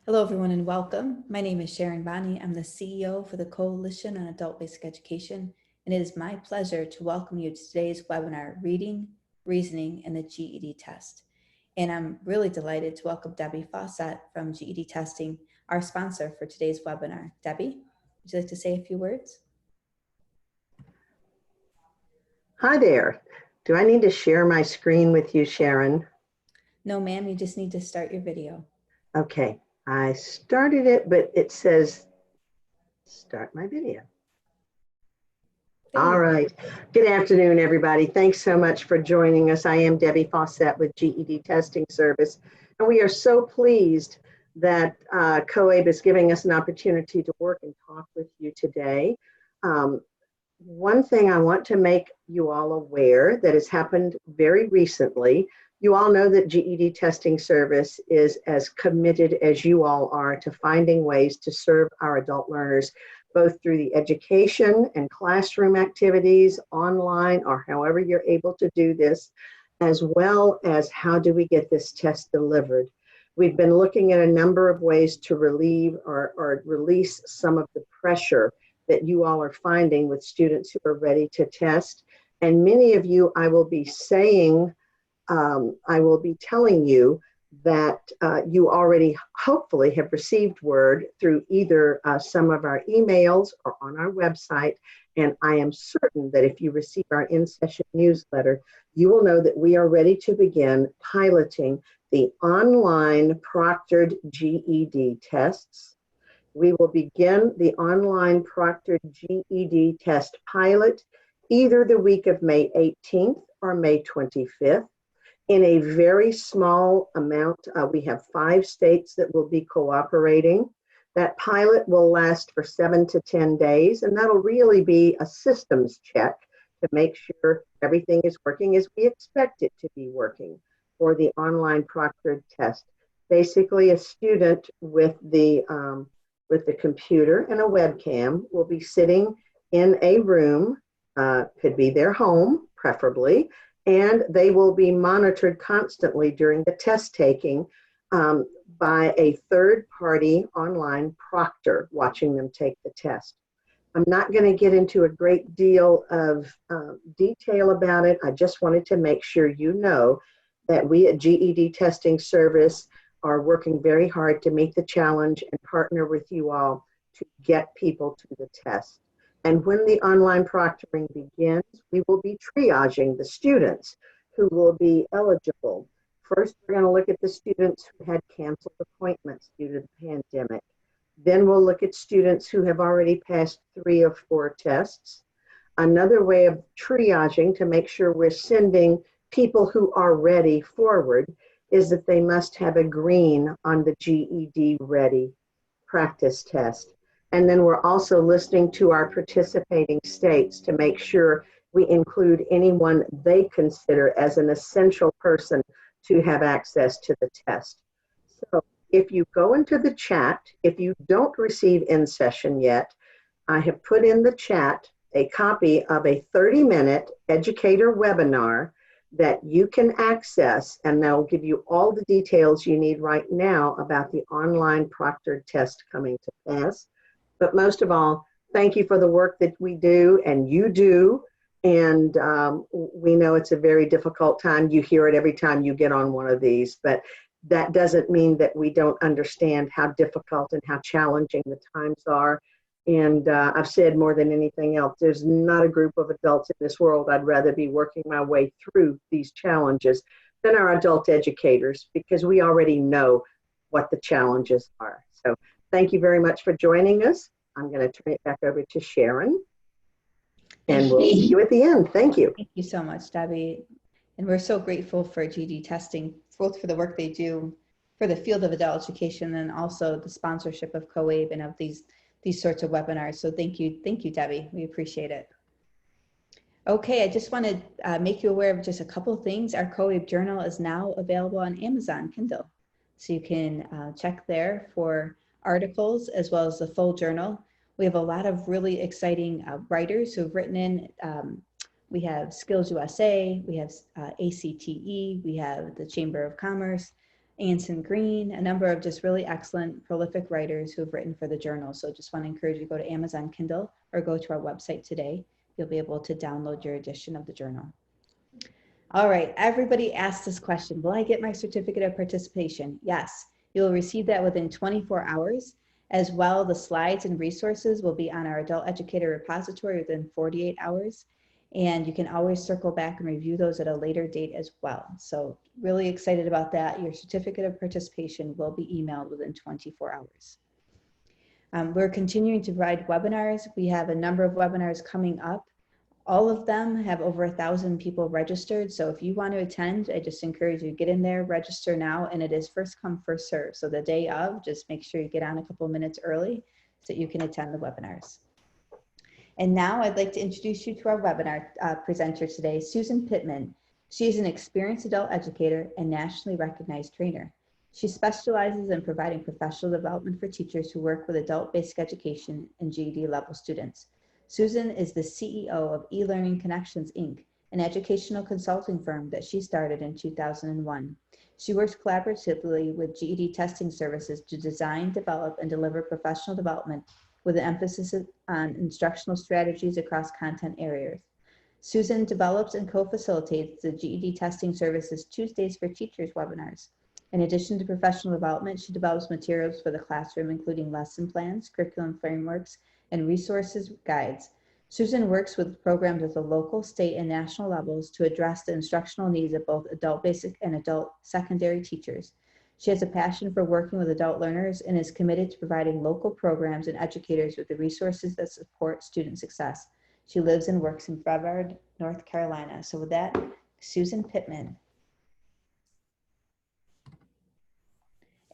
Hello, everyone, and welcome. My name is Sharon Bonney. I'm the CEO for the Coalition on Adult Basic Education, and it is my pleasure to welcome you to today's webinar, Reading, Reasoning, and the GED Test. And I'm really delighted to welcome Debbie Fawcett from GED Testing, our sponsor for today's webinar. Debbie, would you like to say a few words? Hi there. Do I need to share my screen with you, Sharon? No, ma'am, you just need to start your video. Okay, I started it, but it says start my video. All right. Good afternoon, everybody. Thanks so much for joining us. I am Debbie Fawcett with GED Testing Service, and we are so pleased that COABE is giving us an opportunity to work and talk with you today. One thing I want to make you all aware that has happened very recently, you all know that GED Testing Service is as committed as you all are to finding ways to serve our adult learners, both through the education and classroom activities, online, or however you're able to do this, as well as how do we get this test delivered. We've been looking at a number of ways to relieve or release some of the pressure that you all are finding with students who are ready to test. And many of you, I will be telling you that you already hopefully have received word through either some of our emails or on our website. And I am certain that if you receive our in-session newsletter, you will know that we are ready to begin piloting the online proctored GED tests. We will begin the online proctored GED test pilot either the week of May 18th or May 25th. In a very small amount, we have 5 states that will be cooperating. That pilot will last for 7 to 10 days, and that'll really be a systems check to make sure everything is working as we expect it to be working for the online proctored test. Basically, a student with the computer and a webcam will be sitting in a room, could be their home, preferably, and they will be monitored constantly during the test taking by a third-party online proctor watching them take the test. I'm not going to get into a great deal of detail about it. I just wanted to make sure you know that we at GED Testing Service are working very hard to meet the challenge and partner with you all to get people to the test. And when the online proctoring begins, we will be triaging the students who will be eligible. First, we're going to look at the students who had canceled appointments due to the pandemic. Then we'll look at students who have already passed 3 or 4 tests. Another way of triaging to make sure we're sending people who are ready forward is that they must have a green on the GED Ready practice test. And then we're also listening to our participating states to make sure we include anyone they consider as an essential person to have access to the test. So if you go into the chat, if you don't receive in session yet, I have put in the chat a copy of a 30-minute educator webinar that you can access, and that'll give you all the details you need right now about the online proctored test coming to pass. But most of all, thank you for the work that we do and you do. And we know it's a very difficult time. You hear it every time you get on one of these, but that doesn't mean that we don't understand how difficult and how challenging the times are. And I've said more than anything else, there's not a group of adults in this world I'd rather be working my way through these challenges than our adult educators, because we already know what the challenges are. So thank you very much for joining us. I'm going to turn it back over to Sharon, and we'll see you at the end. Thank you. Thank you so much, Debbie. And we're so grateful for GED Testing, both for the work they do for the field of adult education and also the sponsorship of COABE and of these sorts of webinars. So thank you, Debbie. We appreciate it. Okay, I just want to make you aware of just a couple of things. Our COABE journal is now available on Amazon Kindle. So you can check there for articles as well as the full journal. We have a lot of really exciting writers who've written in. We have Skills USA, we have ACTE, we have the Chamber of Commerce, Anson Green, a number of just really excellent, prolific writers who have written for the journal. So just want to encourage you to go to Amazon Kindle or go to our website today. You'll be able to download your edition of the journal. All right, everybody asked this question. Will I get my certificate of participation? Yes, you'll receive that within 24 hours. As well, the slides and resources will be on our adult educator repository within 48 hours. And you can always circle back and review those at a later date as well. So really excited about that. Your certificate of participation will be emailed within 24 hours. We're continuing to provide webinars. We have a number of webinars coming up. All of them have over 1,000 people registered. So if you want to attend, I just encourage you to get in there, register now, and it is first come, first serve. So the day of, just make sure you get on a couple minutes early so that you can attend the webinars. And now I'd like to introduce you to our webinar presenter today, Susan Pittman. She is an experienced adult educator and nationally recognized trainer. She specializes in providing professional development for teachers who work with adult basic education and GED level students. Susan is the CEO of eLearning Connections, Inc., an educational consulting firm that she started in 2001. She works collaboratively with GED testing services to design, develop, and deliver professional development with an emphasis on instructional strategies across content areas. Susan develops and co-facilitates the GED testing services Tuesdays for Teachers webinars. In addition to professional development, she develops materials for the classroom, including lesson plans, curriculum frameworks, and resources guides. Susan works with programs at the local, state, and national levels to address the instructional needs of both adult basic and adult secondary teachers. She has a passion for working with adult learners and is committed to providing local programs and educators with the resources that support student success. She lives and works in Brevard, North Carolina. So with that, Susan Pittman.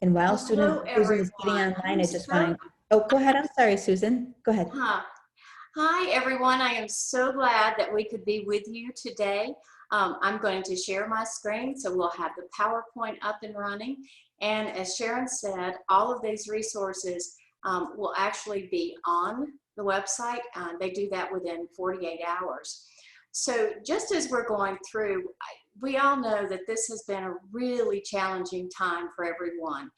And while Susan is getting online, I just want to, oh, go ahead. I'm sorry, Susan. Go ahead. Hi, everyone. I am so glad that we could be with you today. I'm going to share my screen, so we'll have the PowerPoint up and running. And as Sharon said, all of these resources will actually be on the website. They do that within 48 hours. So just as we're going through, we all know that this has been a really challenging time for everyone.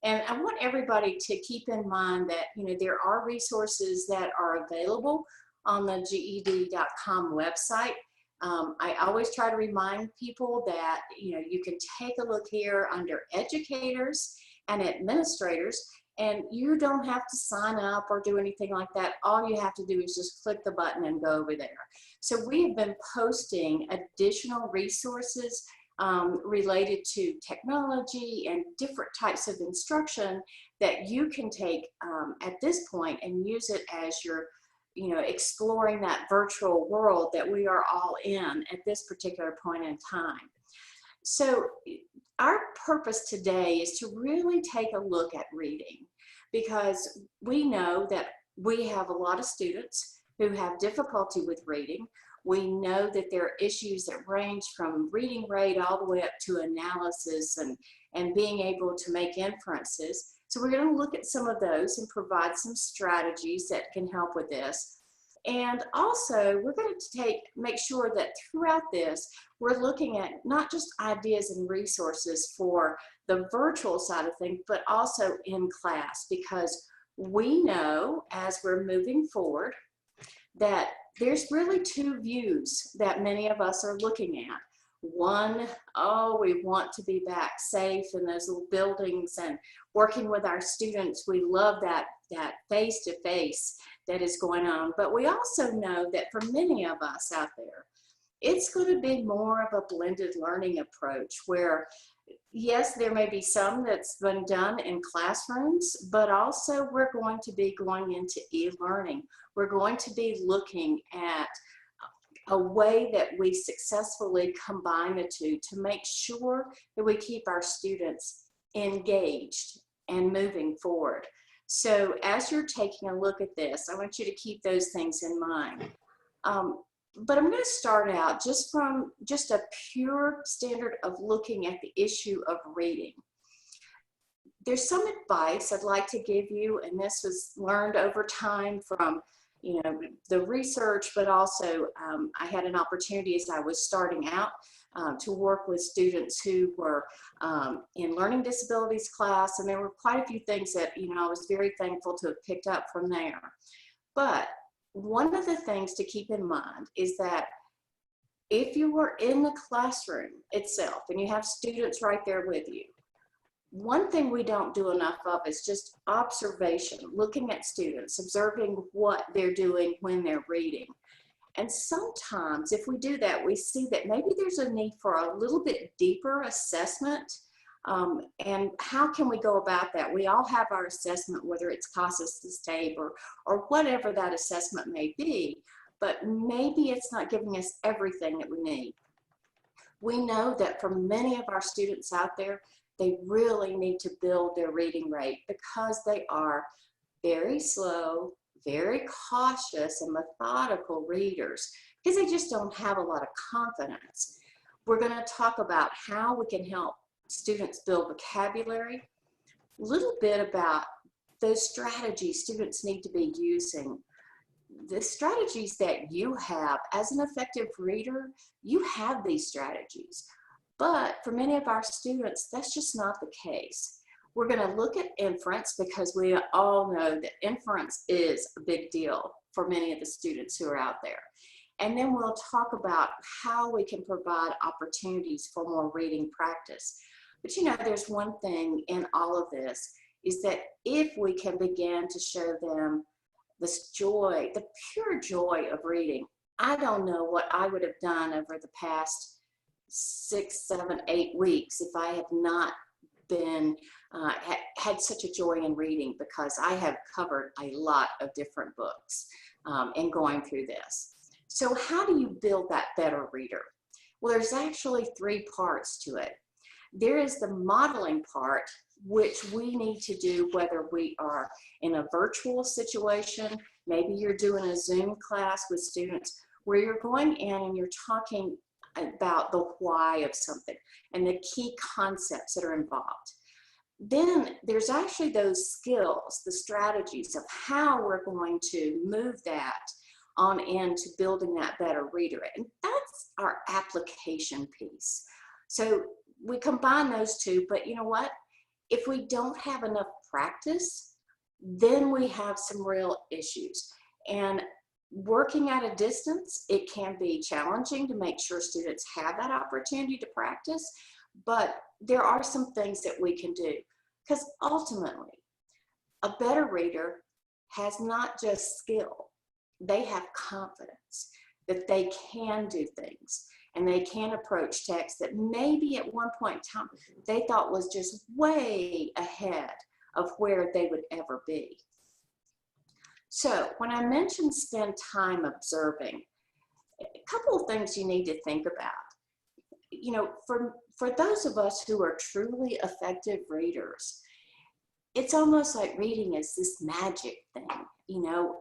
And I want everybody to keep in mind that, you know, there are resources that are available on the GED.com website. I always try to remind people that, you know, you can take a look here under educators and administrators, and you don't have to sign up or do anything like that. All you have to do is just click the button and go over there. So we have been posting additional resources related to technology and different types of instruction that you can take at this point and use it as you're, you know, exploring that virtual world that we are all in at this particular point in time. So our purpose today is to really take a look at reading, because we know that we have a lot of students who have difficulty with reading. We know that there are issues that range from reading rate all the way up to analysis and being able to make inferences. So we're going to look at some of those and provide some strategies that can help with this. And also, we're going to make sure that throughout this, we're looking at not just ideas and resources for the virtual side of things, but also in class, because we know as we're moving forward that there's really two views that many of us are looking at. One, oh, we want to be back safe in those little buildings and working with our students. We love that face-to-face that is going on. But we also know that for many of us out there, it's going to be more of a blended learning approach where, yes, there may be some that's been done in classrooms, but also we're going to be going into e-learning. We're going to be looking at a way that we successfully combine the two to make sure that we keep our students engaged and moving forward. So as you're taking a look at this, I want you to keep those things in mind. But I'm going to start out just from just a pure standard of looking at the issue of reading. There's some advice I'd like to give you, and this was learned over time from, you know, the research, but also I had an opportunity as I was starting out to work with students who were in learning disabilities class, and there were quite a few things that, you know, I was very thankful to have picked up from there. But one of the things to keep in mind is that if you were in the classroom itself and you have students right there with you, one thing we don't do enough of is just observation, looking at students, observing what they're doing when they're reading. And sometimes if we do that, we see that maybe there's a need for a little bit deeper assessment. And how can we go about that? We all have our assessment, whether it's CASA's TABE or whatever that assessment may be, but maybe it's not giving us everything that we need. We know that for many of our students out there, they really need to build their reading rate because they are very slow, very cautious and methodical readers because they just don't have a lot of confidence. We're going to talk about how we can help students build vocabulary, a little bit about those strategies students need to be using. The strategies that you have as an effective reader, you have these strategies. But for many of our students, that's just not the case. We're going to look at inference because we all know that inference is a big deal for many of the students who are out there. And then we'll talk about how we can provide opportunities for more reading practice. But you know, there's one thing in all of this is that if we can begin to show them this joy, the pure joy of reading, I don't know what I would have done over the past 6, 7, 8 weeks if I had not been had such a joy in reading, because I have covered a lot of different books in going through this. So how do you build that better reader? Well, there's actually 3 parts to it. There is the modeling part, which we need to do whether we are in a virtual situation, maybe you're doing a Zoom class with students where you're going in and you're talking about the why of something and the key concepts that are involved. Then there's actually those skills, the strategies of how we're going to move that on into building that better reader. And that's our application piece. So we combine those 2, but you know what? If we don't have enough practice, then we have some real issues. And working at a distance, it can be challenging to make sure students have that opportunity to practice, but there are some things that we can do, because ultimately, a better reader has not just skill, they have confidence that they can do things and they can approach text that maybe at one point in time they thought was just way ahead of where they would ever be. So when I mentioned spend time observing, a couple of things you need to think about. You know, for those of us who are truly effective readers, it's almost like reading is this magic thing. You know,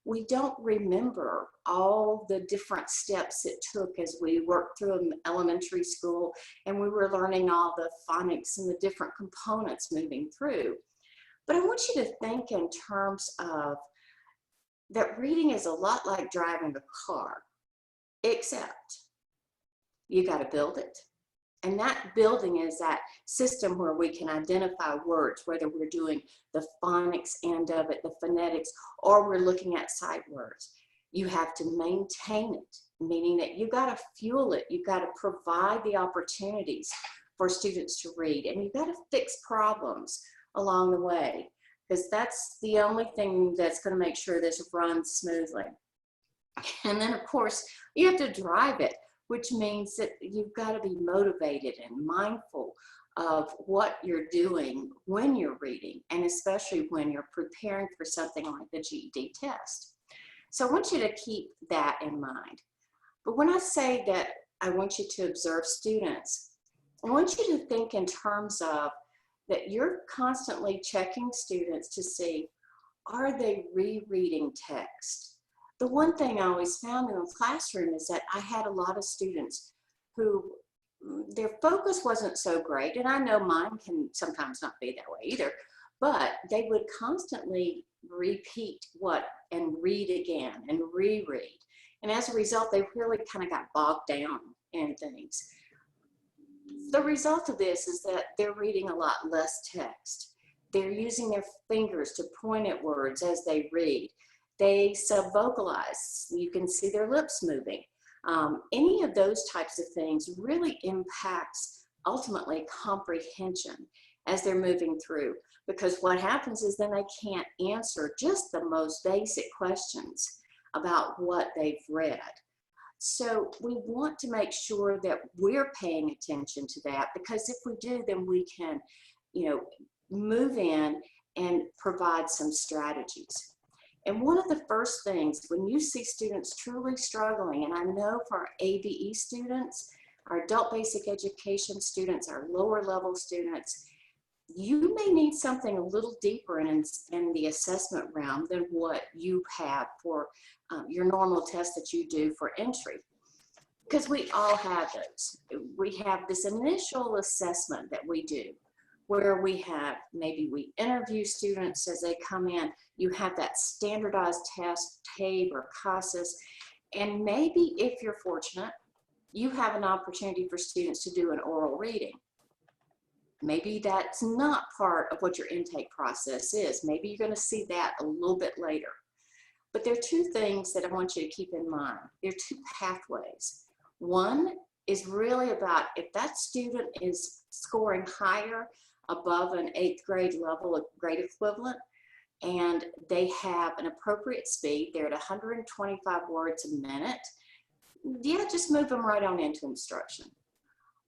we don't remember all the different steps it took as we worked through elementary school and we were learning all the phonics and the different components moving through. But I want you to think in terms of that reading is a lot like driving a car, except you got to build it. And that building is that system where we can identify words, whether we're doing the phonics end of it, the phonetics, or we're looking at sight words. You have to maintain it, meaning that you got to fuel it. You got to provide the opportunities for students to read, and you got to fix problems along the way, because that's the only thing that's going to make sure this runs smoothly. And then, of course, you have to drive it, which means that you've got to be motivated and mindful of what you're doing when you're reading, and especially when you're preparing for something like the GED test. So I want you to keep that in mind. But when I say that I want you to observe students, I want you to think in terms of that you're constantly checking students to see, are they rereading text? The one thing I always found in the classroom is that I had a lot of students who their focus wasn't so great, and I know mine can sometimes not be that way either, but they would constantly repeat what and read again and reread. And as a result, they really kind of got bogged down in things. The result of this is that they're reading a lot less text. They're using their fingers to point at words as they read. They subvocalize. You can see their lips moving. Any of those types of things really impacts ultimately comprehension as they're moving through, because what happens is then they can't answer just the most basic questions about what they've read. So we want to make sure that we're paying attention to that, because if we do, then we can, move in and provide some strategies. And one of the first things, when you see students truly struggling, and I know for our ABE students, our adult basic education students, our lower level students, you may need something a little deeper in the assessment realm than what you have for your normal test that you do for entry. Because we all have those. We have this initial assessment that we do, where maybe we interview students as they come in. You have that standardized test, TABE or CASAS, and maybe if you're fortunate, you have an opportunity for students to do an oral reading. Maybe that's not part of what your intake process is. Maybe you're going to see that a little bit later. But there are two things that I want you to keep in mind. There are two pathways. One is really about if that student is scoring higher above an 8th grade level, a grade equivalent, and they have an appropriate speed, they're at 125 words a minute, yeah, just move them right on into instruction.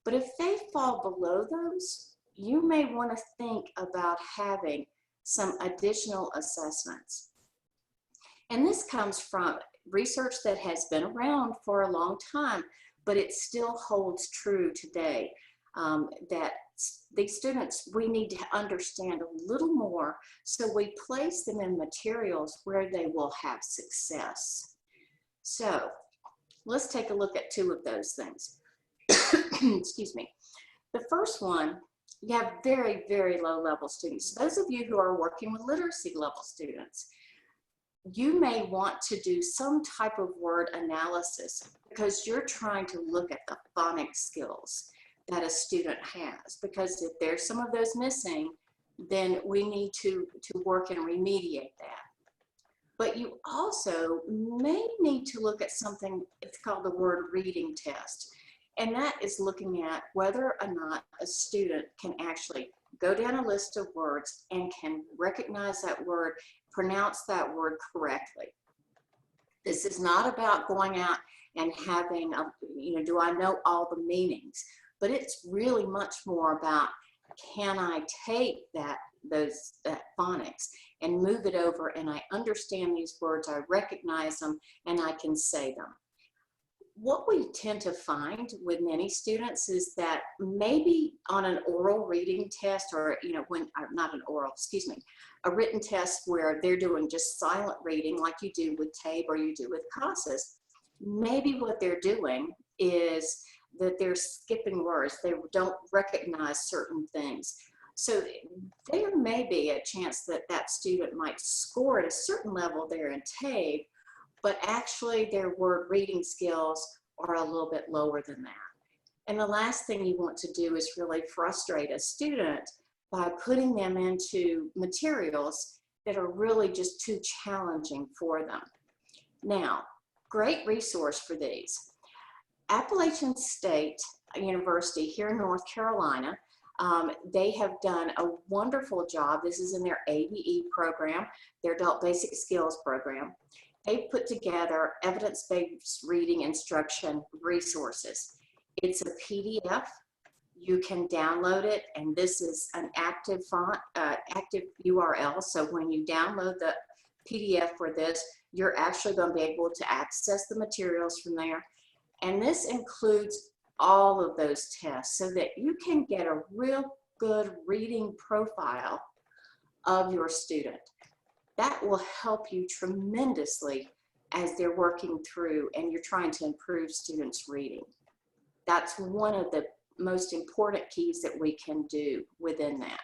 But if they fall below those, you may want to think about having some additional assessments. And this comes from research that has been around for a long time, but it still holds true today, that these students, we need to understand a little more, so we place them in materials where they will have success. So let's take a look at two of those things. Excuse me. The first one, you have very, very low level students. Those of you who are working with literacy level students, you may want to do some type of word analysis because you're trying to look at the phonics skills that a student has. Because if there's some of those missing, then we need to work and remediate that. But you also may need to look at something, it's called the word reading test. And that is looking at whether or not a student can actually go down a list of words and can recognize that word, pronounce that word correctly. This is not about going out and having, do I know all the meanings? But it's really much more about, can I take that phonics and move it over, and I understand these words, I recognize them, and I can say them. What we tend to find with many students is that maybe on an oral reading test, or a written test where they're doing just silent reading like you do with TABE or you do with CASAS, maybe what they're doing is that they're skipping words. They don't recognize certain things. So there may be a chance that that student might score at a certain level there in TABE, but actually their word reading skills are a little bit lower than that. And the last thing you want to do is really frustrate a student by putting them into materials that are really just too challenging for them. Now, great resource for these. Appalachian State University here in North Carolina, they have done a wonderful job. This is in their ABE program, their Adult Basic Skills program. They put together evidence-based reading instruction resources. It's a PDF. You can download it, and this is an active URL. So when you download the PDF for this, you're actually going to be able to access the materials from there. And this includes all of those tests so that you can get a real good reading profile of your student. That will help you tremendously as they're working through and you're trying to improve students' reading. That's one of the most important keys that we can do within that.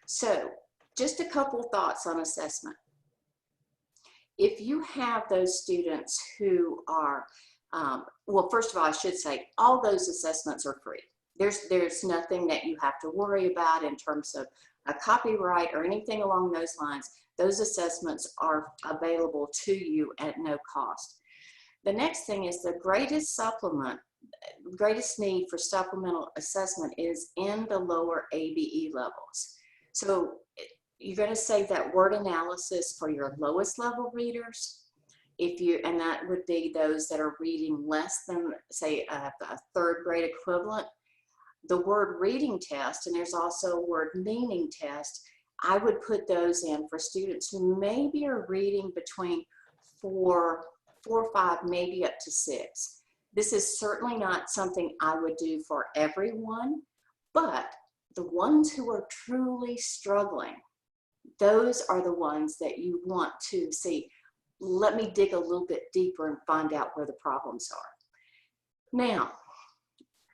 So just a couple thoughts on assessment. If you have those students who are, well, first of all, I should say all those assessments are free. There's nothing that you have to worry about in terms of a copyright or anything along those lines. Those assessments are available to you at no cost. The next thing is the greatest need for supplemental assessment is in the lower ABE levels. So you're going to save that word analysis for your lowest level readers. And that would be those that are reading less than, say, a third grade equivalent. The word reading test, and there's also a word meaning test, I would put those in for students who maybe are reading between 4 or 5, maybe up to 6. This is certainly not something I would do for everyone, but the ones who are truly struggling, those are the ones that you want to see. Let me dig a little bit deeper and find out where the problems are. Now,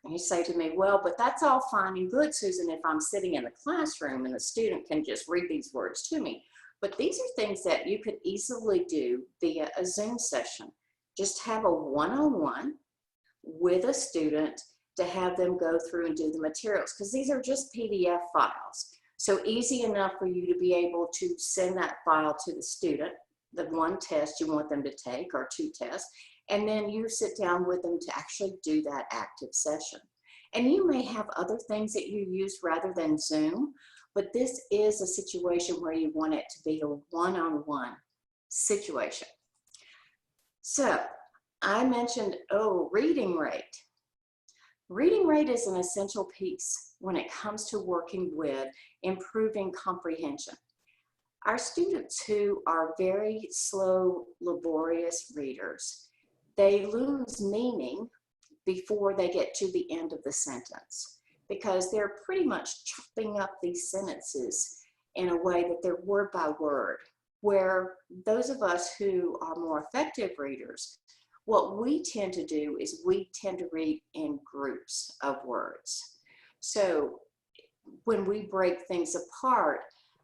you say to me, well, but that's all fine and good, Susan, if I'm sitting in the classroom and the student can just read these words to me. But these are things that you could easily do via a Zoom session. Just have a one-on-one with a student to have them go through and do the materials, because these are just PDF files. So easy enough for you to be able to send that file to the student, the one test you want them to take or 2 tests, and then you sit down with them to actually do that active session. And you may have other things that you use rather than Zoom, but this is a situation where you want it to be a one-on-one situation. So I mentioned, reading rate. Reading rate is an essential piece when it comes to working with improving comprehension. Our students who are very slow, laborious readers, they lose meaning before they get to the end of the sentence, because they're pretty much chopping up these sentences in a way that they're word by word, where those of us who are more effective readers, what we tend to do is we tend to read in groups of words. So when we break things apart,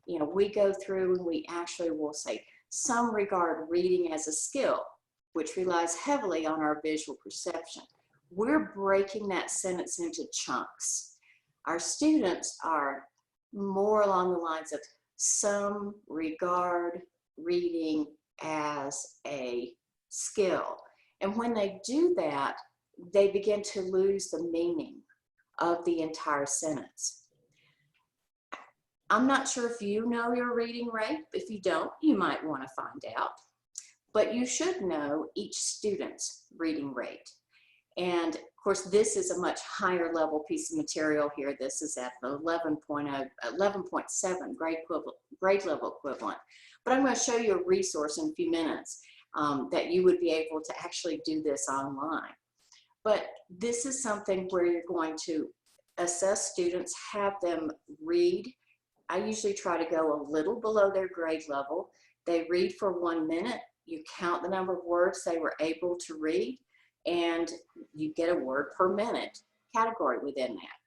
we go through and we actually will say, some regard reading as a skill, which relies heavily on our visual perception. We're breaking that sentence into chunks. Our students are more along the lines of some regard reading as a skill. And when they do that, they begin to lose the meaning of the entire sentence. I'm not sure if you know your reading rate. If you don't, you might want to find out. But you should know each student's reading rate. And of course, this is a much higher level piece of material here. This is at the 11.7 grade level equivalent. But I'm going to show you a resource in a few minutes that you would be able to actually do this online. But this is something where you're going to assess students, have them read. I usually try to go a little below their grade level. They read for 1 minute. You count the number of words they were able to read, and you get a word per minute category within that.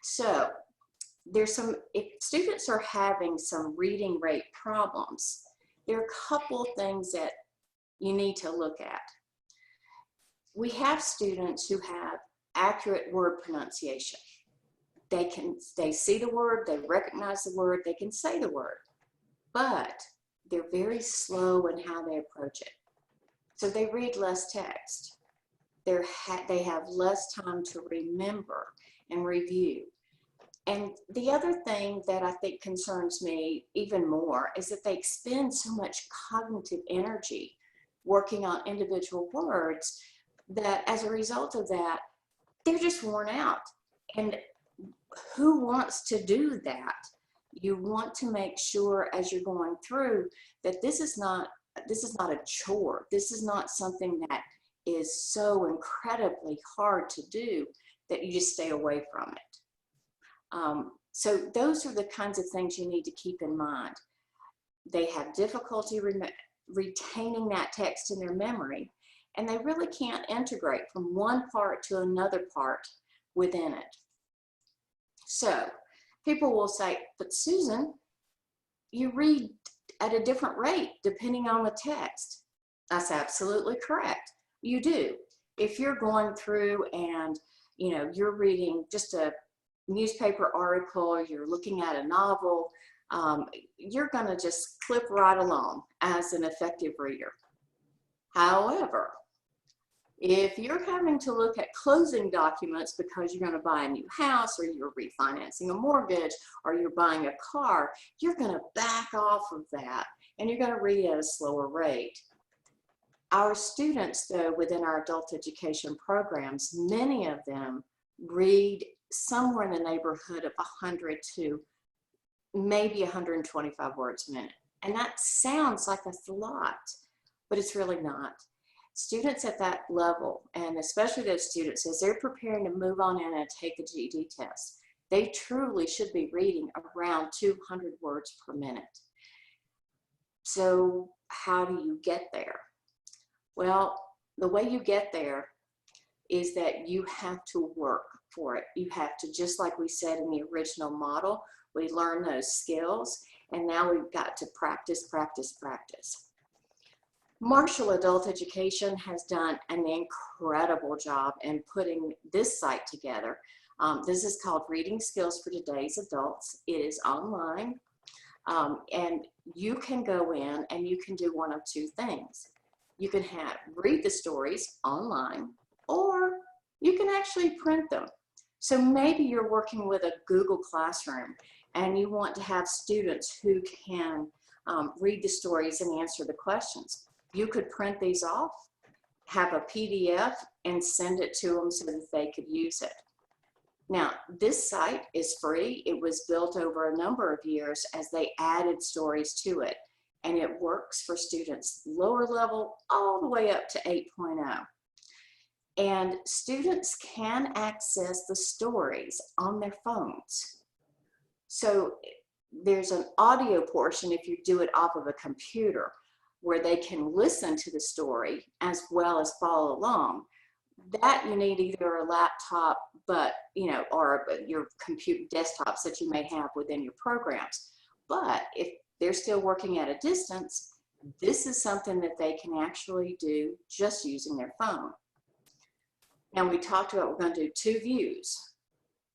So there's if students are having some reading rate problems, there are a couple things that you need to look at. We have students who have accurate word pronunciation. They see the word, they recognize the word, they can say the word, but they're very slow in how they approach it. So they read less text. They have less time to remember and review. And the other thing that I think concerns me even more is that they expend so much cognitive energy working on individual words that as a result of that, they're just worn out. And who wants to do that? You want to make sure as you're going through that this is not a chore. This is not something that is so incredibly hard to do that you just stay away from it. So those are the kinds of things you need to keep in mind. They have difficulty retaining that text in their memory, and they really can't integrate from one part to another part within it. So people will say, but Susan, you read at a different rate depending on the text. That's absolutely correct. You do. If you're going through and you know, you're reading just a newspaper article, or you're looking at a novel, you're going to just clip right along as an effective reader. However, if you're having to look at closing documents because you're going to buy a new house, or you're refinancing a mortgage, or you're buying a car, you're going to back off of that and you're going to read at a slower rate. Our students, though, within our adult education programs, many of them read somewhere in the neighborhood of 100 to maybe 125 words a minute. And that sounds like a lot, but it's really not. Students at that level, and especially those students, as they're preparing to move on in and take a GED test, they truly should be reading around 200 words per minute. So how do you get there? Well, the way you get there is that you have to work for it. You have to, just like we said in the original model, we learn those skills, and now we've got to practice, practice, practice. Marshall Adult Education has done an incredible job in putting this site together. This is called Reading Skills for Today's Adults. It is online, and you can go in and you can do one of two things. You can read the stories online, or you can actually print them. So maybe you're working with a Google Classroom and you want to have students who can read the stories and answer the questions. You could print these off, have a PDF, and send it to them so that they could use it. Now, this site is free. It was built over a number of years as they added stories to it, and it works for students lower level all the way up to 8.0. And students can access the stories on their phones. So there's an audio portion if you do it off of a computer, where they can listen to the story as well as follow along. That you need either a laptop, but or your computer desktops that you may have within your programs. But if they're still working at a distance, this is something that they can actually do just using their phone. Now, we talked about we're going to do two views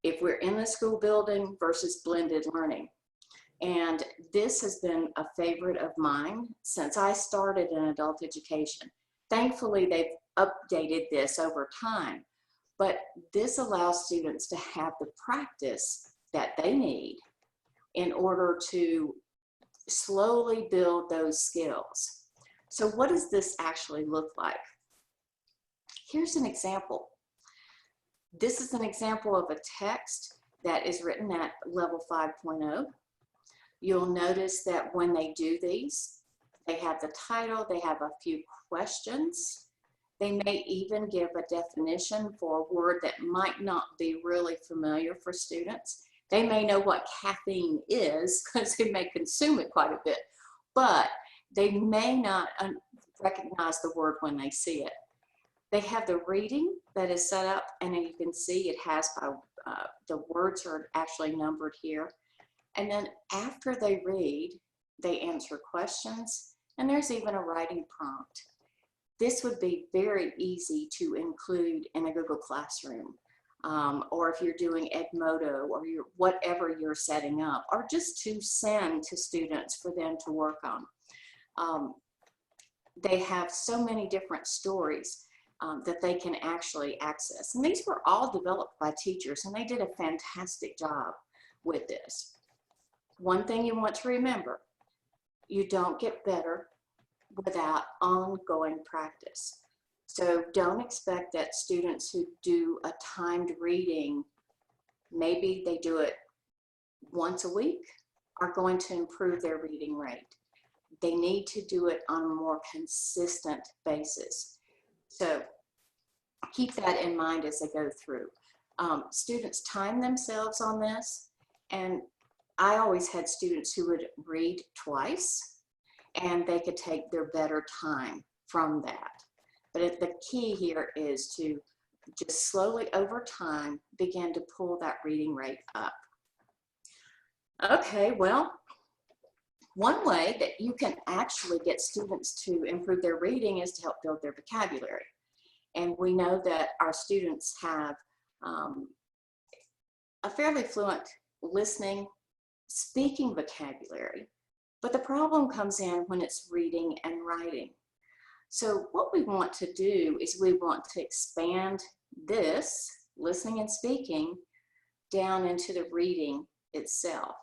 if we're in the school building versus blended learning. And this has been a favorite of mine since I started in adult education. Thankfully, they've updated this over time, but this allows students to have the practice that they need in order to slowly build those skills. So what does this actually look like? Here's an example. This is an example of a text that is written at level 5.0. You'll notice that when they do these, they have the title, they have a few questions. They may even give a definition for a word that might not be really familiar for students. They may know what caffeine is because they may consume it quite a bit, but they may not recognize the word when they see it. They have the reading that is set up, and you can see it has the words are actually numbered here. And then after they read, they answer questions, and there's even a writing prompt. This would be very easy to include in a Google Classroom, or if you're doing Edmodo, or whatever you're setting up, or just to send to students for them to work on. They have so many different stories that they can actually access. And these were all developed by teachers, and they did a fantastic job with this. One thing you want to remember, you don't get better without ongoing practice. So don't expect that students who do a timed reading, maybe they do it once a week, are going to improve their reading rate. They need to do it on a more consistent basis. So keep that in mind as they go through. Students time themselves on this, and I always had students who would read twice, and they could take their better time from that. But the key here is to just slowly over time begin to pull that reading rate up. Okay, well, one way that you can actually get students to improve their reading is to help build their vocabulary. And we know that our students have a fairly fluent listening, speaking vocabulary. But the problem comes in when it's reading and writing. So what we want to do is we want to expand this, listening and speaking, down into the reading itself.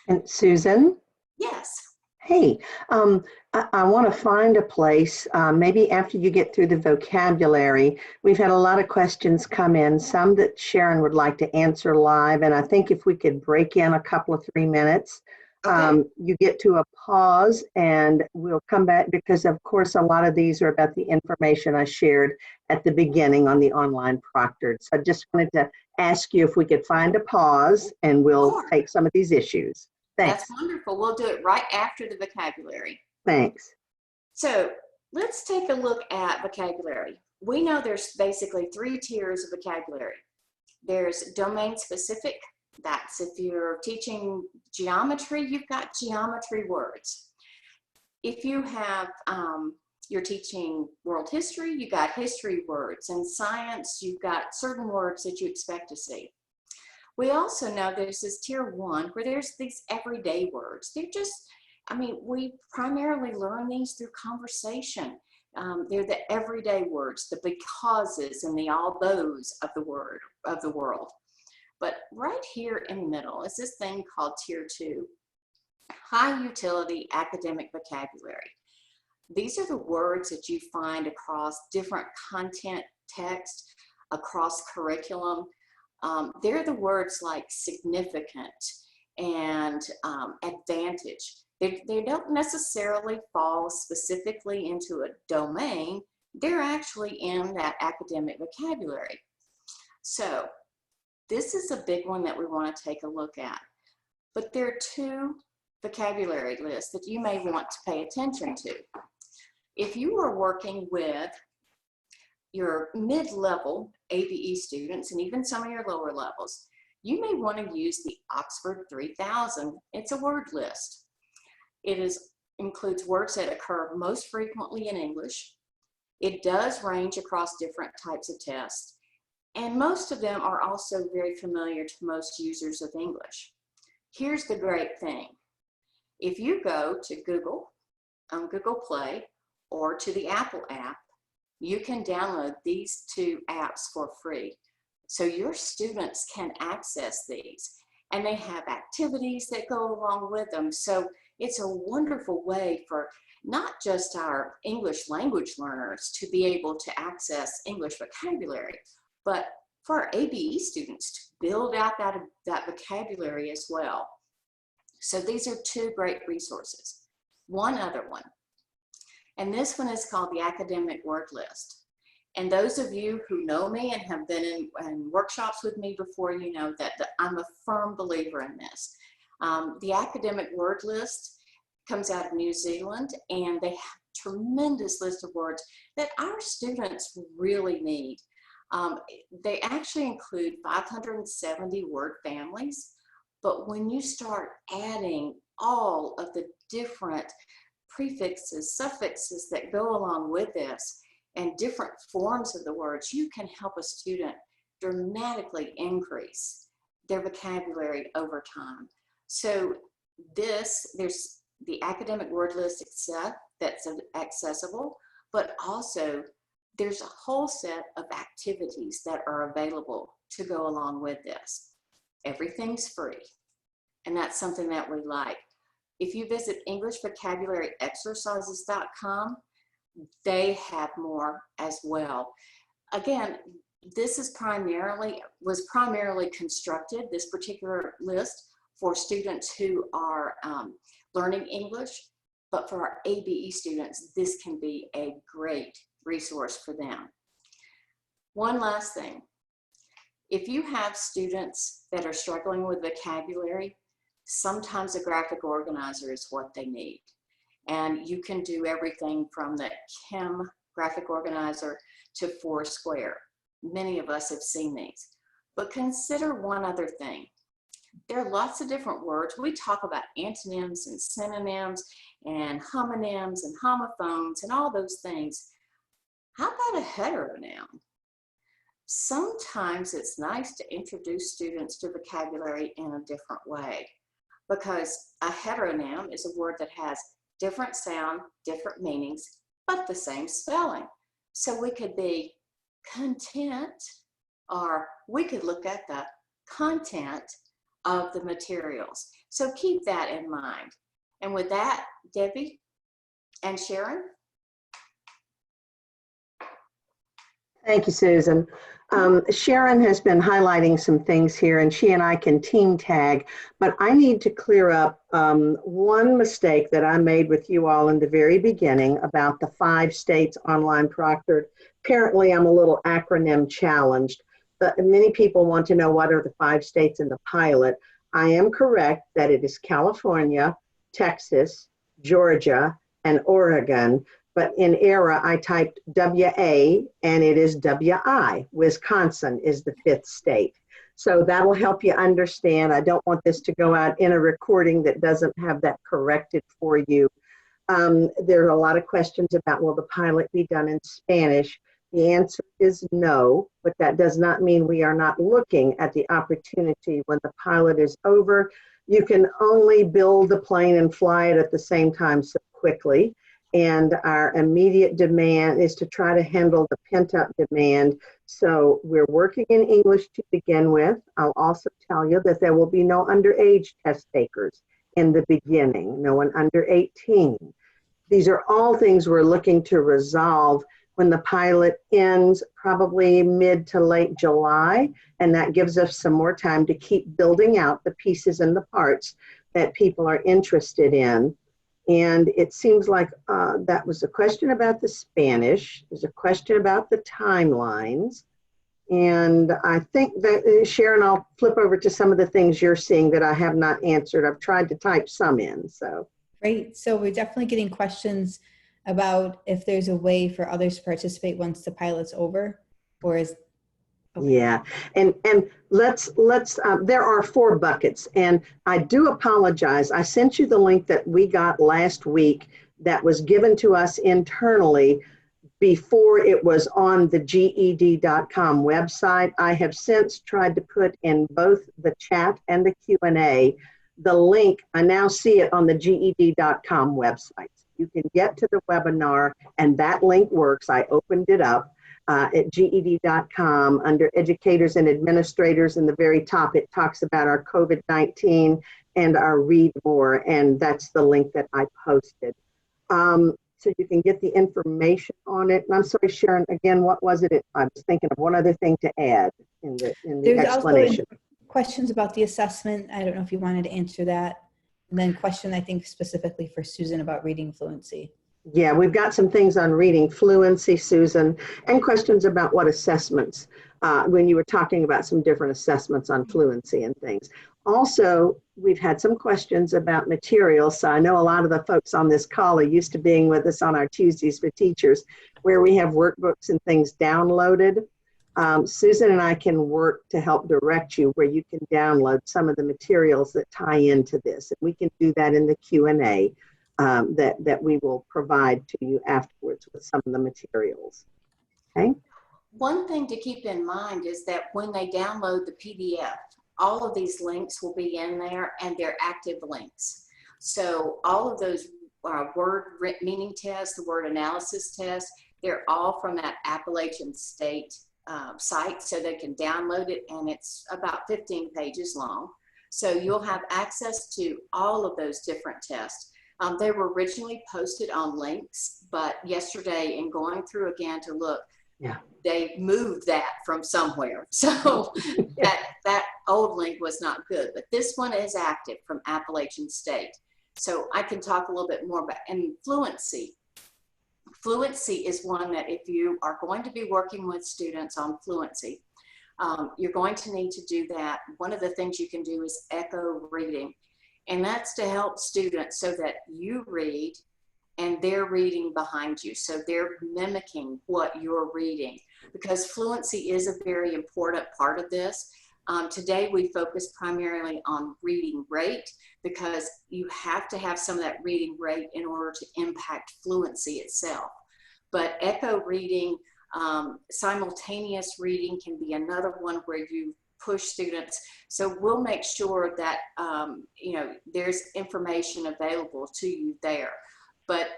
And Susan? Yes. Hey, I want to find a place, maybe after you get through the vocabulary. We've had a lot of questions come in, some that Sharon would like to answer live, and I think if we could break in a couple of 3 minutes, Okay. you get to a pause and we'll come back, because of course a lot of these are about the information I shared at the beginning on the online proctored. So I just wanted to ask you if we could find a pause and we'll Sure. take some of these issues. Thanks. That's wonderful. We'll do it right after the vocabulary. Thanks. So let's take a look at vocabulary. We know there's basically 3 tiers of vocabulary. There's domain specific. That's if you're teaching geometry, you've got geometry words. If you have, you're teaching world history, you've got history words. And science, you've got certain words that you expect to see. We also know there's this tier 1 where there's these everyday words. They're just, I mean, we primarily learn these through conversation. They're the everyday words, the becauses and the althous of the world. But right here in the middle is this thing called tier 2, high utility academic vocabulary. These are the words that you find across different content text, across curriculum. They're the words like significant and advantage. They don't necessarily fall specifically into a domain. They're actually in that academic vocabulary. So this is a big one that we want to take a look at. But there are 2 vocabulary lists that you may want to pay attention to. If you are working with your mid-level ABE students and even some of your lower levels, you may want to use the Oxford 3000. It's a word list. It includes words that occur most frequently in English. It does range across different types of tests, and most of them are also very familiar to most users of English. Here's the great thing. If you go to Google, on Google Play, or to the Apple app, you can download these 2 apps for free. So your students can access these, and they have activities that go along with them. So it's a wonderful way for not just our English language learners to be able to access English vocabulary, but for our ABE students to build out that vocabulary as well. So these are 2 great resources. One other one, and this one is called the Academic Word List. And those of you who know me and have been in workshops with me before, you know that I'm a firm believer in this. The Academic Word List comes out of New Zealand, and they have a tremendous list of words that our students really need. They actually include 570 word families, but when you start adding all of the different prefixes, suffixes that go along with this, and different forms of the words, you can help a student dramatically increase their vocabulary over time. So there's the academic word list itself that's accessible, but also there's a whole set of activities that are available to go along with this. Everything's free, and that's something that we like. If you visit EnglishVocabularyExercises.com, they have more as well. Again, this is was primarily constructed, this particular list, for students who are learning English, but for our ABE students, this can be a great resource for them. One last thing. If you have students that are struggling with vocabulary, sometimes a graphic organizer is what they need. And you can do everything from the Chem graphic organizer to Foursquare. Many of us have seen these. But consider one other thing. There are lots of different words. We talk about antonyms and synonyms and homonyms and homophones and all those things. How about a heteronym? sometimes it's nice to introduce students to vocabulary in a different way, because a heteronym is a word that has different sound, different meanings, but the same spelling. So we could be content, or we could look at the content of the materials. So keep that in mind. And with that, Debbie and Sharon. Thank you, Susan. Sharon has been highlighting some things here, and she and I can team tag, but I need to clear up one mistake that I made with you all in the very beginning about the 5 states online proctored. Apparently, I'm a little acronym challenged. Many people want to know what are the 5 states in the pilot. I am correct that it is California, Texas, Georgia, and Oregon. But in error, I typed WA and it is WI. Wisconsin is the 5th state. So that'll help you understand. I don't want this to go out in a recording that doesn't have that corrected for you. There are a lot of questions about, will the pilot be done in Spanish? The answer is no, but that does not mean we are not looking at the opportunity when the pilot is over. You can only build the plane and fly it at the same time so quickly. And our immediate demand is to try to handle the pent-up demand. So we're working in English to begin with. I'll also tell you that there will be no underage test takers in the beginning, no one under 18. These are all things we're looking to resolve when the pilot ends, probably mid to late July. And that gives us some more time to keep building out the pieces and the parts that people are interested in. And it seems like that was a question about the Spanish. There's a question about the timelines. And I think that, Sharon, I'll flip over to some of the things you're seeing that I have not answered. I've tried to type some in, so. Great. So we're definitely getting questions about if there's a way for others to participate once the pilot's over, or is. Okay. Yeah, and let's there are 4 buckets, and I do apologize. I sent you the link that we got last week that was given to us internally before it was on the GED.com website. I have since tried to put in both the chat and the Q&A the link. I now see it on the GED.com website. You can get to the webinar, and that link works. I opened it up. At GED.com under educators and administrators, in the very top, it talks about our COVID-19 and our read more, and that's the link that I posted. So you can get the information on it. And I'm sorry, Sharon, again, what was it? I was thinking of one other thing to add in the There's explanation. Also questions about the assessment. I don't know if you wanted to answer that. And then question, I think, specifically for Susan about reading fluency. Yeah, we've got some things on reading fluency, Susan, and questions about what assessments, when you were talking about some different assessments on fluency and things. Also, we've had some questions about materials. So I know a lot of the folks on this call are used to being with us on our Tuesdays for Teachers, where we have workbooks and things downloaded. Susan and I can work to help direct you where you can download some of the materials that tie into this. And we can do that in the Q&A. That we will provide to you afterwards with some of the materials. Okay. One thing to keep in mind is that when they download the PDF, all of these links will be in there, and they're active links. So all of those word meaning tests, the word analysis tests, they're all from that Appalachian State site, so they can download it, and it's about 15 pages long. So you'll have access to all of those different tests. They were originally posted on links, but yesterday, in going through again to look, they moved that from somewhere. So that old link was not good, but this one is active from Appalachian State. So I can talk a little bit more about, and fluency. Fluency is one that if you are going to be working with students on fluency, you're going to need to do that. One of the things you can do is echo reading. And that's to help students so that you read and they're reading behind you. So they're mimicking what you're reading, because fluency is a very important part of this. Today we focus primarily on reading rate, because you have to have some of that reading rate in order to impact fluency itself. But echo reading Simultaneous reading can be another one where you push students. So we'll make sure that, you know, there's information available to you there. But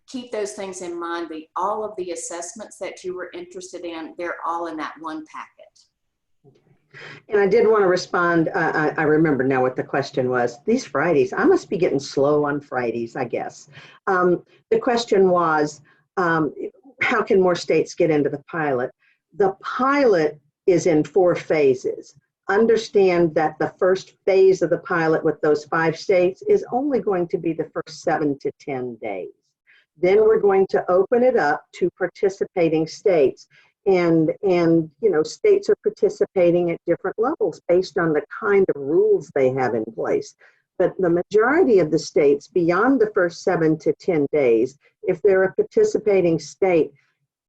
keep those things in mind. All of the assessments that you were interested in, they're all in that one packet. And I did want to respond. I remember now what the question was. These Fridays, I must be getting slow on Fridays, I guess. The question was, how can more states get into the pilot? The pilot is in 4 phases. Understand that the first phase of the pilot with those 5 states is only going to be the first 7 to 10 days. Then we're going to open it up to participating states. And you know, states are participating at different levels based on the kind of rules they have in place. But the majority of the states, beyond the first 7 to 10 days, if they're a participating state,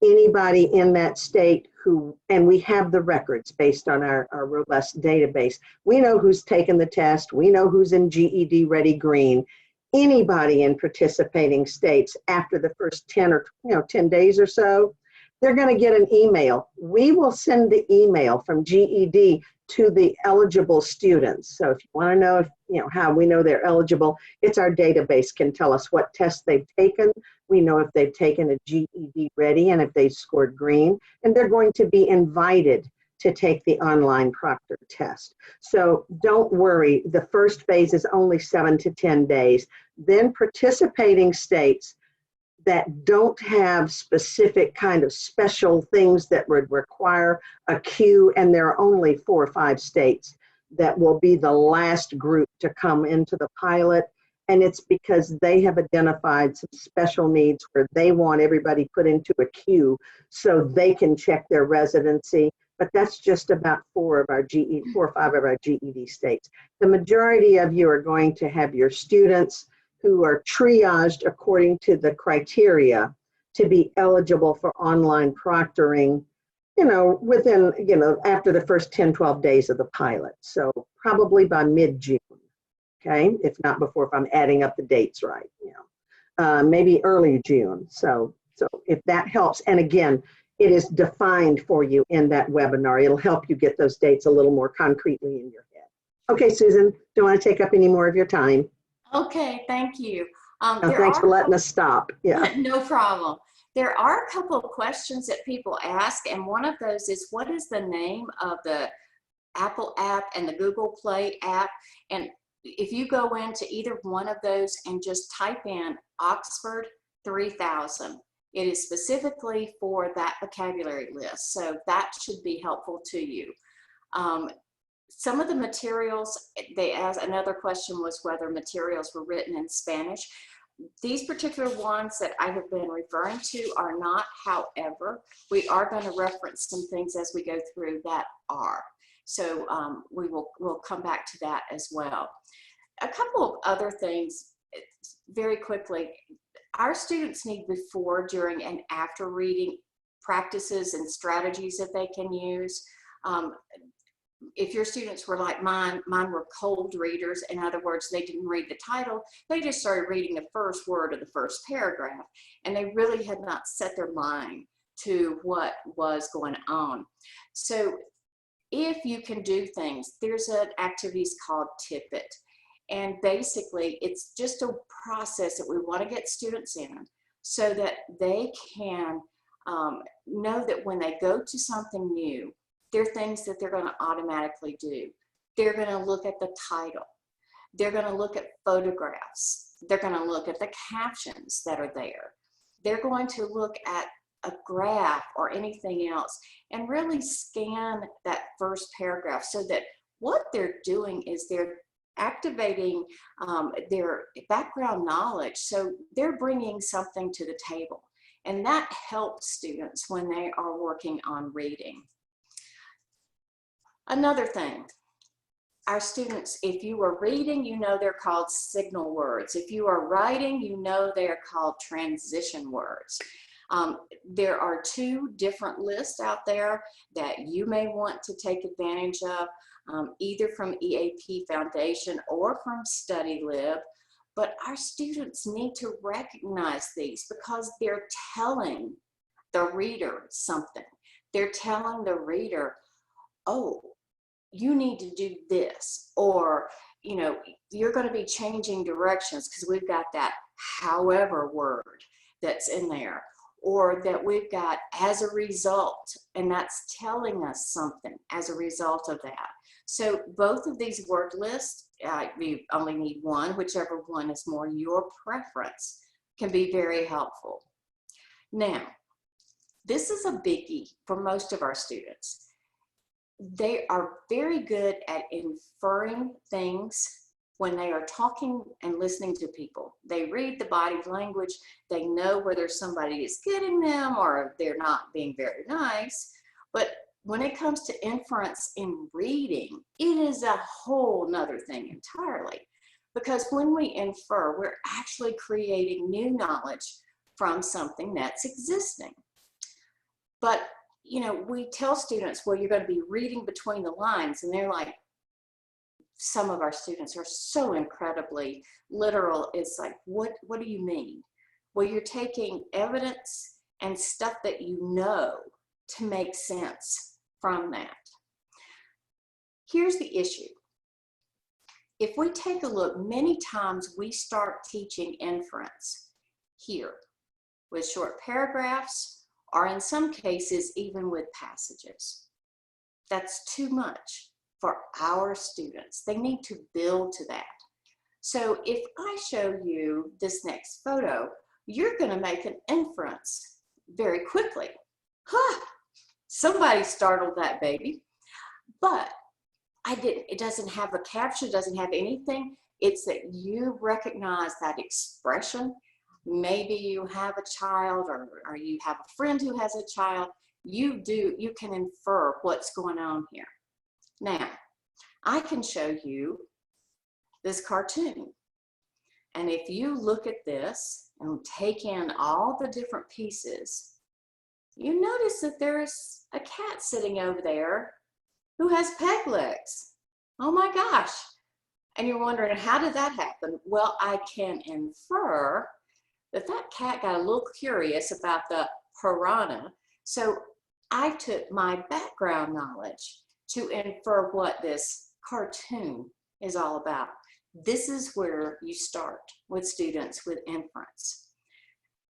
anybody in that state who, and we have the records based on our robust database, we know who's taken the test, we know who's in GED ready green. Anybody in participating states after the first 10 or 10 days or so, they're going to get an email. We will send the email from GED to the eligible students. So if you want to know if, how we know they're eligible, it's our database can tell us what tests they've taken. We know if they've taken a GED ready and if they scored green, and they're going to be invited to take the online proctor test. So don't worry, the first phase is only 7 to 10 days. Then participating states that don't have specific kind of special things that would require a queue, and there are only 4 or 5 states that will be the last group to come into the pilot. And it's because they have identified some special needs where they want everybody put into a queue so they can check their residency. But that's just about 4 or 5 of our GED states. The majority of you are going to have your students who are triaged according to the criteria to be eligible for online proctoring, within, after the first 10, 12 days of the pilot. So probably by mid-June, okay? If not before, if I'm adding up the dates right, maybe early June. So if that helps, and again, it is defined for you in that webinar. It'll help you get those dates a little more concretely in your head. Okay, Susan, don't want to take up any more of your time. Okay, thank you. Thanks for letting us stop. Yeah. No problem. There are a couple of questions that people ask, and one of those is, what is the name of the Apple app and the Google Play app? And if you go into either one of those and just type in Oxford 3000, it is specifically for that vocabulary list. So that should be helpful to you. Some of the materials, they asked, another question was whether materials were written in Spanish. These particular ones that I have been referring to are not. However, we are going to reference some things as we go through that are. So we'll come back to that as well. A couple of other things very quickly. Our students need before, during, and after reading practices and strategies that they can use. If your students were like mine were cold readers. In other words, they didn't read the title. They just started reading the first word of the first paragraph, and they really had not set their mind to what was going on. So if you can do things, there's an activities called Tip It. And basically, it's just a process that we want to get students in so that they can know that when they go to something new, there are things that they're going to automatically do. They're going to look at the title. They're going to look at photographs. They're going to look at the captions that are there. They're going to look at a graph or anything else and really scan that first paragraph, so that what they're doing is they're activating their background knowledge. So they're bringing something to the table, and that helps students when they are working on reading. Another thing, our students, if you are reading, they're called signal words. If you are writing, they're called transition words. There are 2 different lists out there that you may want to take advantage of, either from EAP Foundation or from StudyLib. But our students need to recognize these because they're telling the reader something. They're telling the reader, oh, you need to do this, or, you know, you're going to be changing directions because we've got that however word that's in there, or that we've got as a result, and that's telling us something as a result of that. So both of these word lists, you only need one, whichever one is more your preference, can be very helpful. Now, this is a biggie for most of our students. They are very good at inferring things when they are talking and listening to people. They read the body language. They know whether somebody is getting them or they're not being very nice. But when it comes to inference in reading, it is a whole nother thing entirely. Because when we infer, we're actually creating new knowledge from something that's existing. But, you know, we tell students, well, you're going to be reading between the lines, and they're like, some of our students are so incredibly literal. It's like, what do you mean? Well, you're taking evidence and stuff that you know to make sense from that. Here's the issue. If we take a look, many times we start teaching inference here with short paragraphs, or in some cases, even with passages. That's too much for our students. They need to build to that. So if I show you this next photo, you're going to make an inference very quickly. Huh, somebody startled that baby. But it doesn't have a caption, doesn't have anything. It's that you recognize that expression. Maybe you have a child, or you have a friend who has a child. You can infer what's going on here. Now, I can show you this cartoon. And if you look at this and take in all the different pieces, you notice that there's a cat sitting over there who has peg legs. Oh my gosh. And you're wondering, how did that happen? Well, I can infer that that cat got a little curious about the piranha. So I took my background knowledge to infer what this cartoon is all about. This is where you start with students with inference.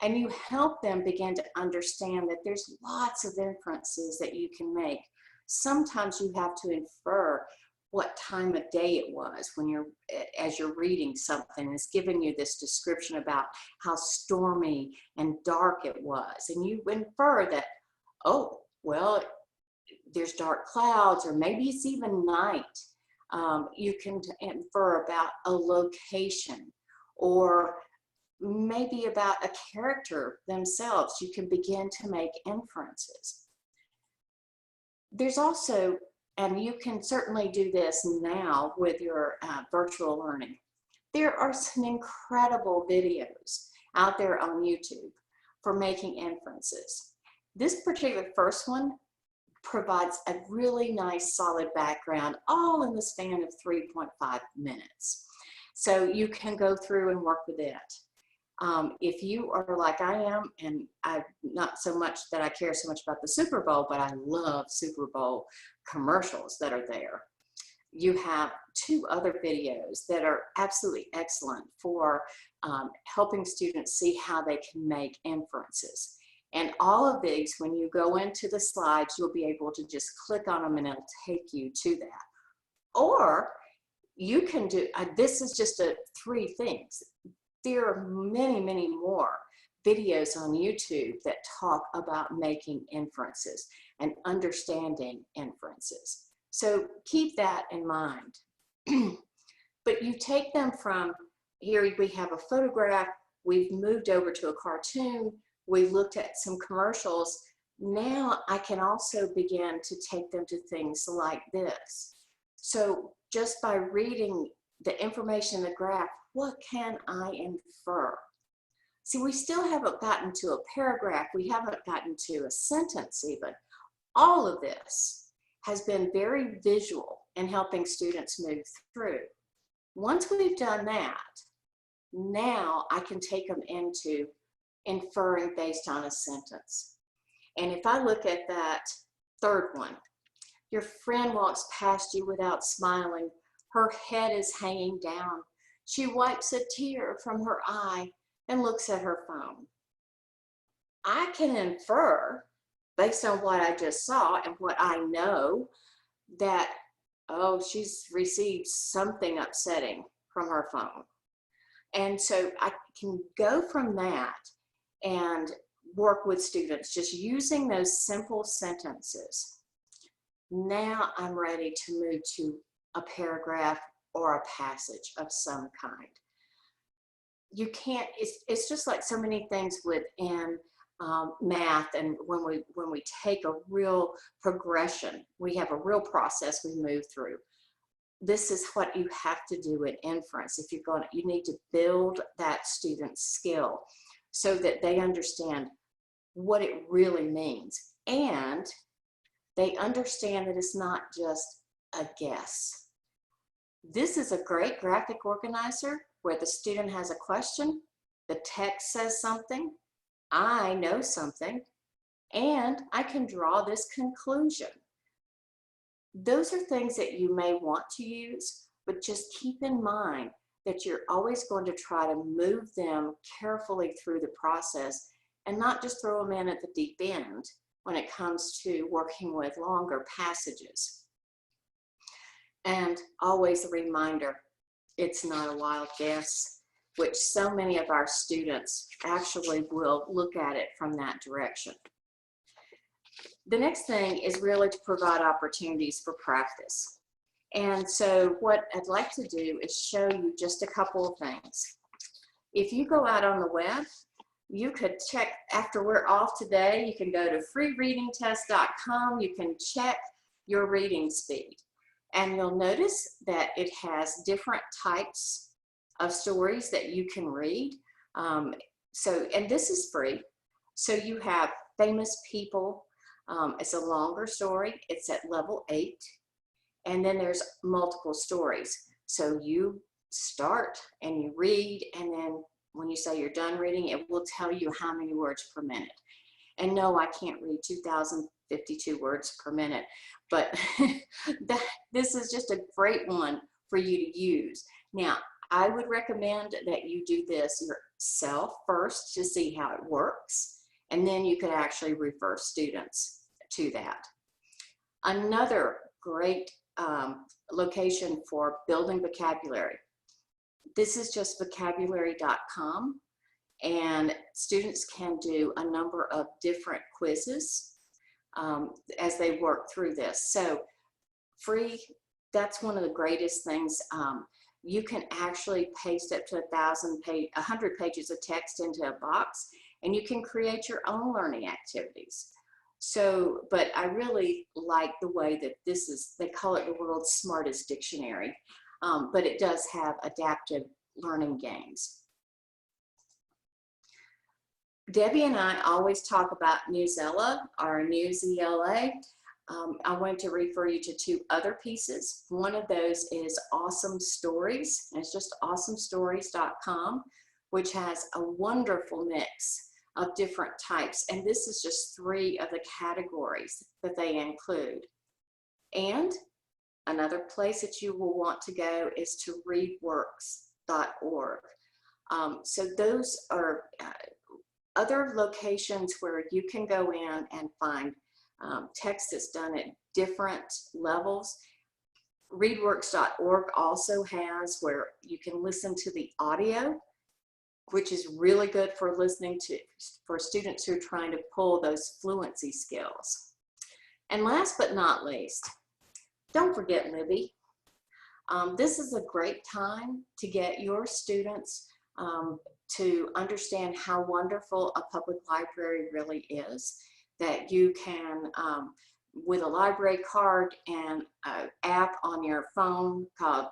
And you help them begin to understand that there's lots of inferences that you can make. Sometimes you have to infer what time of day it was when as you're reading something. It's giving you this description about how stormy and dark it was. And you infer that, oh, well, there's dark clouds, or maybe it's even night. You can infer about a location, or maybe about a character themselves. You can begin to make inferences. There's also, and you can certainly do this now with your virtual learning, there are some incredible videos out there on YouTube for making inferences. This particular first one provides a really nice solid background, all in the span of 3.5 minutes. So you can go through and work with it. If you are like I am, and I'm not so much that I care so much about the Super Bowl, but I love Super Bowl commercials that are there. You have 2 other videos that are absolutely excellent for helping students see how they can make inferences. And all of these, when you go into the slides, you'll be able to just click on them and it'll take you to that. Or you can do, this is just 3 things. There are many, many more videos on YouTube that talk about making inferences and understanding inferences. So keep that in mind. But you take them from, here we have a photograph, we've moved over to a cartoon, we looked at some commercials. Now I can also begin to take them to things like this. So just by reading the information in the graph, what can I infer? See, we still haven't gotten to a paragraph. We haven't gotten to a sentence even. All of this has been very visual in helping students move through. Once we've done that, now I can take them into inferring based on a sentence. And if I look at that third one, your friend walks past you without smiling. Her head is hanging down. She wipes a tear from her eye and looks at her phone. I can infer, based on what I just saw and what I know, that, oh, she's received something upsetting from her phone. And so I can go from that and work with students just using those simple sentences. Now I'm ready to move to a paragraph or a passage of some kind. You can't, it's just like so many things within math, and when we take a real progression, we have a real process we move through. This is what you have to do at inference. If you're going, you need to build that student's skill so that they understand what it really means, and they understand that it's not just a guess. This is a great graphic organizer where the student has a question, the text says something, I know something, and I can draw this conclusion. Those are things that you may want to use, but just keep in mind that you're always going to try to move them carefully through the process and not just throw them in at the deep end when it comes to working with longer passages. And always a reminder, it's not a wild guess, which so many of our students actually will look at it from that direction. The next thing is really to provide opportunities for practice. And so what I'd like to do is show you just a couple of things. If you go out on the web, you could check, after we're off today, you can go to freereadingtest.com, you can check your reading speed. And you'll notice that it has different types of stories that you can read. And this is free. So you have Famous People. It's a longer story. It's at level 8. And then there's multiple stories. So you start and you read, and then when you say you're done reading, it will tell you how many words per minute. And no, I can't read 2,052 words per minute, but this is just a great one for you to use. Now, I would recommend that you do this yourself first to see how it works, and then you could actually refer students to that. Another great location for building vocabulary. This is just vocabulary.com, and students can do a number of different quizzes as they work through this. So free, that's one of the greatest things. You can actually paste up to 100 pages of text into a box, and you can create your own learning activities. So, but I really like the way that this is, they call it the world's smartest dictionary, but it does have adaptive learning games. Debbie and I always talk about Newsela or Newsela. I want to refer you to 2 other pieces. One of those is Awesome Stories, and it's just awesomestories.com, which has a wonderful mix of different types. And this is just 3 of the categories that they include. And another place that you will want to go is to readworks.org. So those are other locations where you can go in and find text that's done at different levels. Readworks.org also has where you can listen to the audio, which is really good for listening to, for students who are trying to pull those fluency skills. And last but not least, don't forget Libby. This is a great time to get your students to understand how wonderful a public library really is, that you can, with a library card and an app on your phone called,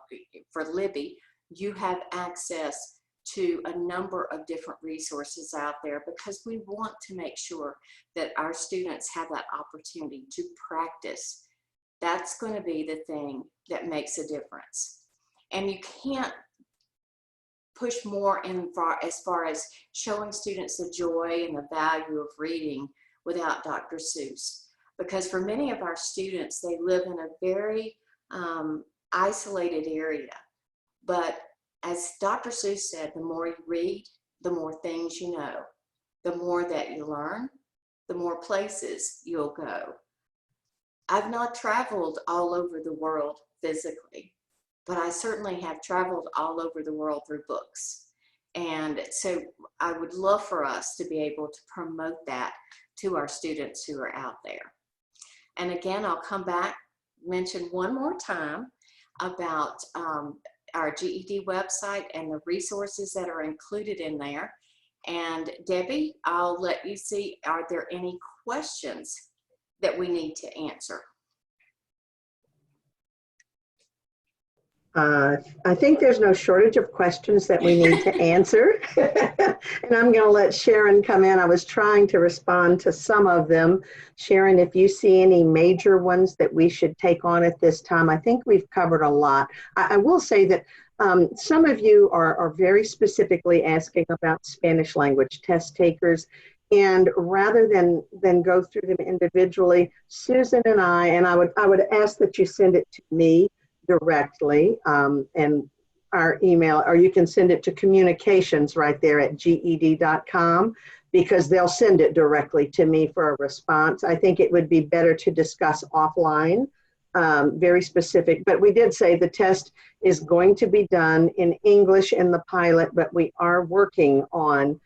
for Libby, you have access to a number of different resources out there, because we want to make sure that our students have that opportunity to practice. That's going to be the thing that makes a difference. And you can't push more in as far as showing students the joy and the value of reading without Dr. Seuss. Because for many of our students, they live in a very isolated area. But as Dr. Seuss said, the more you read, the more things you know. The more that you learn, the more places you'll go. I've not traveled all over the world physically, but I certainly have traveled all over the world through books. And so I would love for us to be able to promote that to our students who are out there. And again, I'll come back, mention one more time about our GED website and the resources that are included in there. And Debbie, I'll let you see, are there any questions that we need to answer? I think there's no shortage of questions that we need to answer. And I'm going to let Sharon come in. I was trying to respond to some of them. Sharon, if you see any major ones that we should take on at this time, I think we've covered a lot. I will say that some of you are very specifically asking about Spanish language test takers. And rather than go through them individually, Susan and I would ask that you send it to me directly, and our email, or you can send it to communications right there at GED.com, because they'll send it directly to me for a response. I think it would be better to discuss offline, very specific, but we did say the test is going to be done in English in the pilot, but we are working on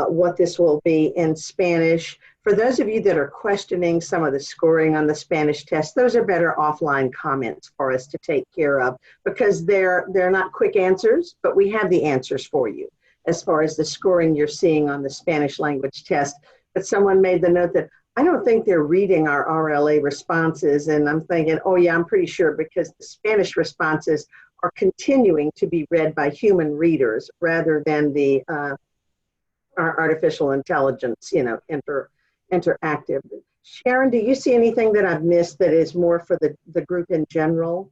what this will be in Spanish. For those of you that are questioning some of the scoring on the Spanish test, those are better offline comments for us to take care of, because they're not quick answers, but we have the answers for you as far as the scoring you're seeing on the Spanish language test. But someone made the note that I don't think they're reading our RLA responses, and I'm thinking, oh yeah, I'm pretty sure, because the Spanish responses are continuing to be read by human readers rather than the our artificial intelligence, interactive. Sharon, do you see anything that I've missed that is more for the group in general?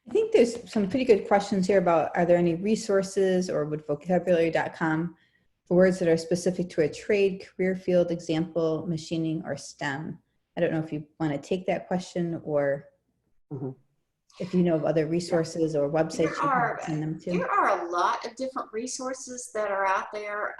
I think there's some pretty good questions here about, are there any resources, or would vocabulary.com for words that are specific to a trade, career field, example, machining, or STEM? I don't know if you want to take that question, or if you know of other resources or websites you can send them to. There are a lot of different resources that are out there.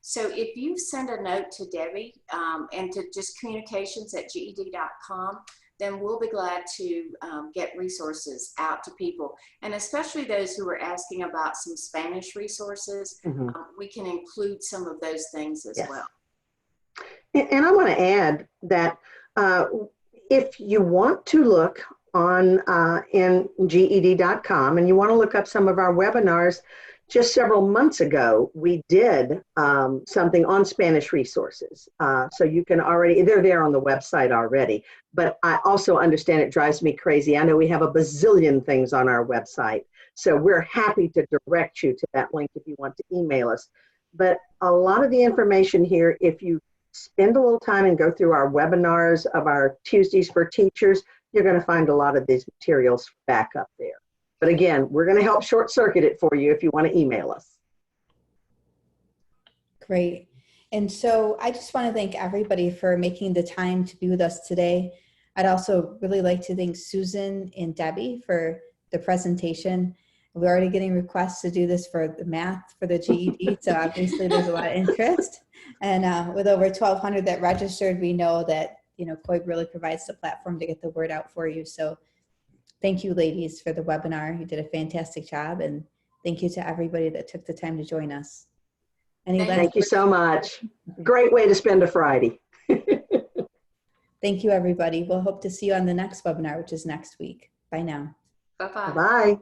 So if you send a note to Debbie and to just communications@GED.com, then we'll be glad to get resources out to people. And especially those who are asking about some Spanish resources, we can include some of those things as well. And I want to add that if you want to look on in GED.com and you want to look up some of our webinars, just several months ago, we did something on Spanish resources. So you can they're there on the website already, but I also understand it drives me crazy. I know we have a bazillion things on our website, so we're happy to direct you to that link if you want to email us. But a lot of the information here, if you spend a little time and go through our webinars of our Tuesdays for Teachers, you're going to find a lot of these materials back up there. But again, we're going to help short circuit it for you if you want to email us. Great. And so I just want to thank everybody for making the time to be with us today. I'd also really like to thank Susan and Debbie for the presentation. We're already getting requests to do this for the math for the GED, so obviously there's a lot of interest. And with over 1,200 that registered, we know that COIB really provides the platform to get the word out for you. So thank you, ladies, for the webinar. You did a fantastic job, and thank you to everybody that took the time to join us. Thank you so much. Great way to spend a Friday. Thank you, everybody. We'll hope to see you on the next webinar, which is next week. Bye now. Bye-bye. Bye.